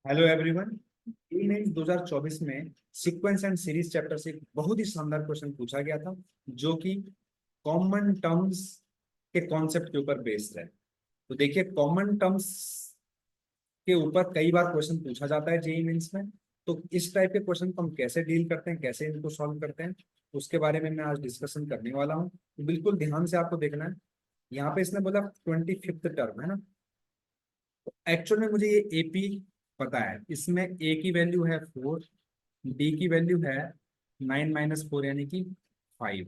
Hello everyone. इन 2024 में sequence and series chapter से एक बहुत ही शानदार क्वेश्चन पूछा गया था, जो कि कॉमन टर्म्स के कॉन्सेप्ट के ऊपर बेस्ड है। तो देखिए, कॉमन टर्म्स के ऊपर कई बार क्वेश्चन पूछा जाता है जेईई मेंस में। तो इस टाइप के क्वेश्चन को हम कैसे डील करते हैं, कैसे इनको सॉल्व करते हैं, उसके बारे में मैं आज डिस्कशन करने वाला हूँ। तो बिल्कुल ध्यान से आपको देखना है। यहाँ पे इसने बोला 25th टर्म है ना। एक्चुअल में मुझे ये एपी पता है, इसमें ए की वैल्यू है 4, डी की वैल्यू है 9 - 4 यानी कि 5।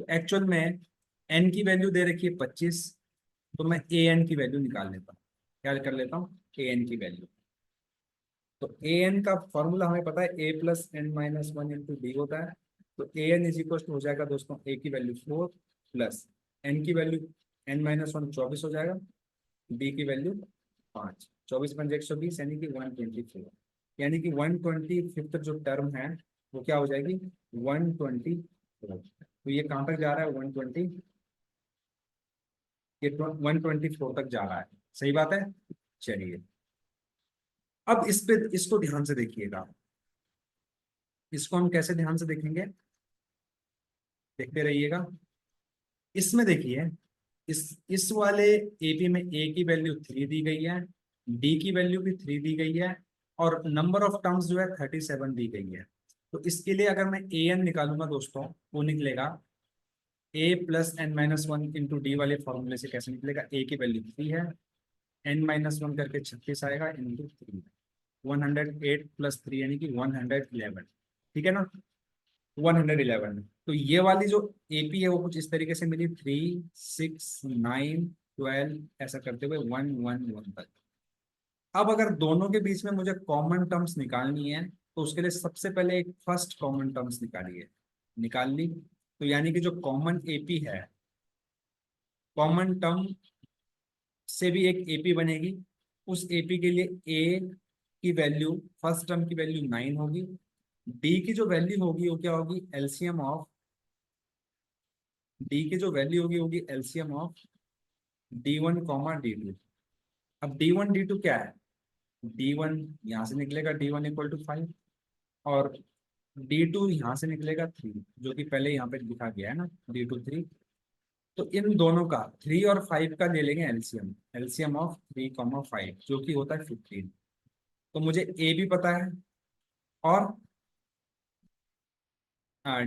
तो एक्चुअल में एन की वैल्यू दे रखी है 25। तो मैं ए एन की वैल्यू निकाल लेता हूँ। क्या कर लेता हूँ? ए एन की वैल्यू। तो ए एन का फॉर्मूला हमें पता है, A + n - 1 इंटू डी होता है। तो ए एन इज इक्वल हो जाएगा दोस्तों, ए की वैल्यू 4 प्लस एन की वैल्यू n - 1 24 हो जाएगा, डी की वैल्यू 5। 24 × 120 यानी कि 124, यानी कि 125th जो टर्म है वो क्या हो जाएगी? 124। तो ये कहाँ तक जा रहा है? 120, ये 124 तक जा रहा है। सही बात है। चलिए, अब इस पे इसको ध्यान से देखिएगा। इसको हम कैसे ध्यान से देखेंगे, देखते रहिएगा। इसमें देखिए, इस वाले एपी में ए की वैल्यू 3 दी गई है, डी की वैल्यू भी 3 दी गई है, और नंबर ऑफ टर्म्स जो है 37 दी गई है। तो इसके लिए अगर मैं ए एन निकालूंगा दोस्तों, वो निकलेगा A + n - 1 इंटू डी वाले फॉर्मूले से। कैसे निकलेगा? ए की वैल्यू 3 है, n - 1 करके 36 आएगा इंटू 3। 108 + 3 यानी कि 111। ठीक है ना? 111। तो ये वाली जो एपी है वो कुछ इस तरीके से मिली, 3 6 9 12 ऐसा करते हुए 111 तक। अब अगर दोनों के बीच में मुझे कॉमन टर्म्स निकालनी है, तो उसके लिए सबसे पहले एक फर्स्ट कॉमन टर्म्स निकालिए। निकाल ली। तो यानी कि जो कॉमन एपी है, कॉमन टर्म से भी एक एपी बनेगी। उस एपी के लिए ए की वैल्यू, फर्स्ट टर्म की वैल्यू 9 होगी। डी की जो वैल्यू होगी वो क्या होगी? एलसीएम ऑफ डी की जो वैल्यू होगी होगी एलसीएम ऑफ D1, D2। अब D1, D2 क्या है? D1 यहाँ से निकलेगा, D1 = 5, और D2 यहाँ से निकलेगा 3, जो कि पहले यहाँ पे लिखा गया है ना, D2 3। तो इन दोनों का 3 और 5 का ले लेंगे एलसीएम, एलसीएम ऑफ 3, 5, जो कि होता है 15। तो मुझे ए भी पता है, और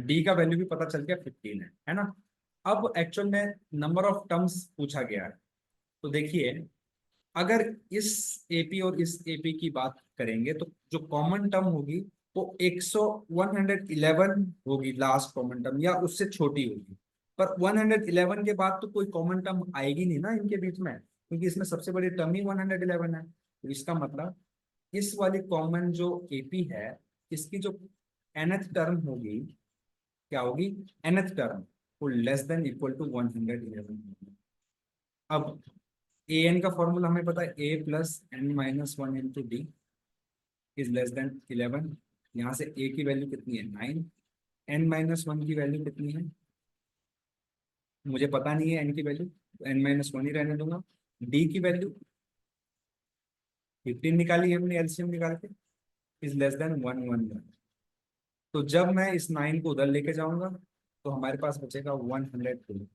डी का वैल्यू भी पता चल गया, 15 है ना। अब एक्चुअल में नंबर ऑफ टर्म्स पूछा गया है। तो देखिए, अगर इस एपी और इस एपी की बात करेंगे, तो जो कॉमन टर्म होगी वो 111 होगी, लास्ट कॉमन टर्म, या उससे छोटी होगी। पर 111 के बाद तो कोई कॉमन टर्म आएगी नहीं ना इनके बीच में, क्योंकि इसमें सबसे बड़ी टर्म ही 111 है। तो इसका मतलब इस वाली कॉमन जो एपी है, इसकी जो nth टर्म होगी, क्या होगी? nth टर्म वो लेस देन इक्वल टू 111। अब ए एन का फॉर्मूला हमें पता है, A + n - 1 into D is less then 11। यहाँ से ए की वैल्यू कितनी है? 9। n - 1 की वैल्यू कितनी है? मुझे पता नहीं है एन की वैल्यू, तो n - 1 ही रहने दूंगा। डी की वैल्यू 15 निकाली है हमने एलसीएम निकाल के, इज लेस देन 111। तो जब मैं इस 9 को उधर लेके जाऊंगा, तो हमारे पास बचेगा 102।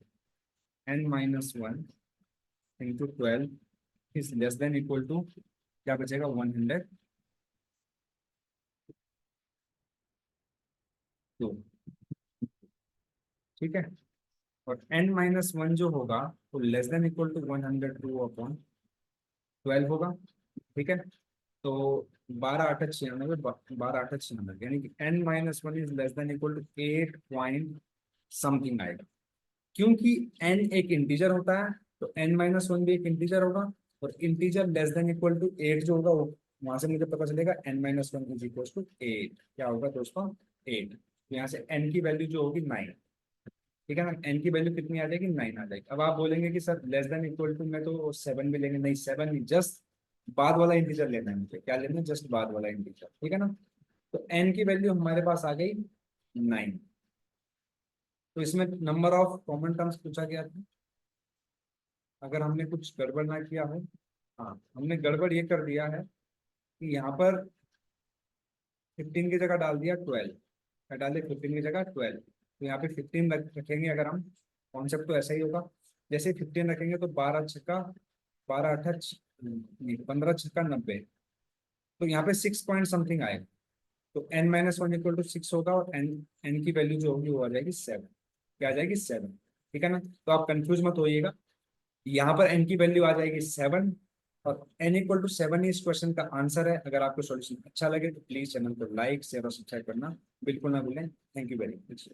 n - 1 into 12 is less than equal to, क्या बचेगा? 102। ठीक है। और n - 1 जो होगा वो लेस देन इक्वल टू 102/12 होगा। ठीक है। तो 12 × 8 = 96, 12 × 8 = 96, यानी कि n - 1 is less than equal to 8 point something आएगा। क्योंकि n एक इंटीजर होता है, तो n - 1 भी एक इंटीजर होगा, और integer less than equal to 8 जो होगा वो, वहां से मुझे पता चलेगा n - 1 इज इक्वल टू 8। क्या होगा दोस्तों? 8। यहाँ से n की वैल्यू जो होगी 9। ठीक है ना? एन की वैल्यू कितनी आ जाएगी? 9 आ जाएगी। अब आप बोलेंगे कि sir less than equal to में तो 7 भी लेंगे। नहीं, 7 नहीं, जस्ट बाद वाला इंटीजर लेना है मुझे। क्या लेना है? जस्ट बाद वाला इंटीजर। ठीक है ना? तो एन की वैल्यू हमारे पास आ गई 9। तो इसमें नंबर ऑफ कॉमन टर्म्स पूछा गया था। अगर हमने कुछ गड़बड़ ना किया हो, हाँ हमने गड़बड़ ये कर दिया है कि यहाँ पर 15 की जगह डाल दिया 12, क्या डाल दिया 15 की जगह 12, तो यहाँ पे 15 रखेंगे अगर हम, कॉन्सेप्ट तो ऐसा ही होगा। जैसे 15 रखेंगे तो 12 छक्का 12 अठा 15 छक्का 90, तो यहाँ पे 6 पॉइंट समथिंग आएगा। तो n-1 इक्वल टू 6 होगा, और n की वैल्यू जो होगी वो आ जाएगी 7। क्या आ जाएगी 7, ठीक है ना। तो आप कंफ्यूज मत होइएगा, यहाँ पर n की वैल्यू आ जाएगी 7, और n इक्वल टू 7 इस क्वेश्चन का आंसर है। अगर आपको सॉल्यूशन अच्छा लगे तो प्लीज चैनल को लाइक शेयर और सब्सक्राइब करना बिल्कुल ना भूलें। Thank you very much.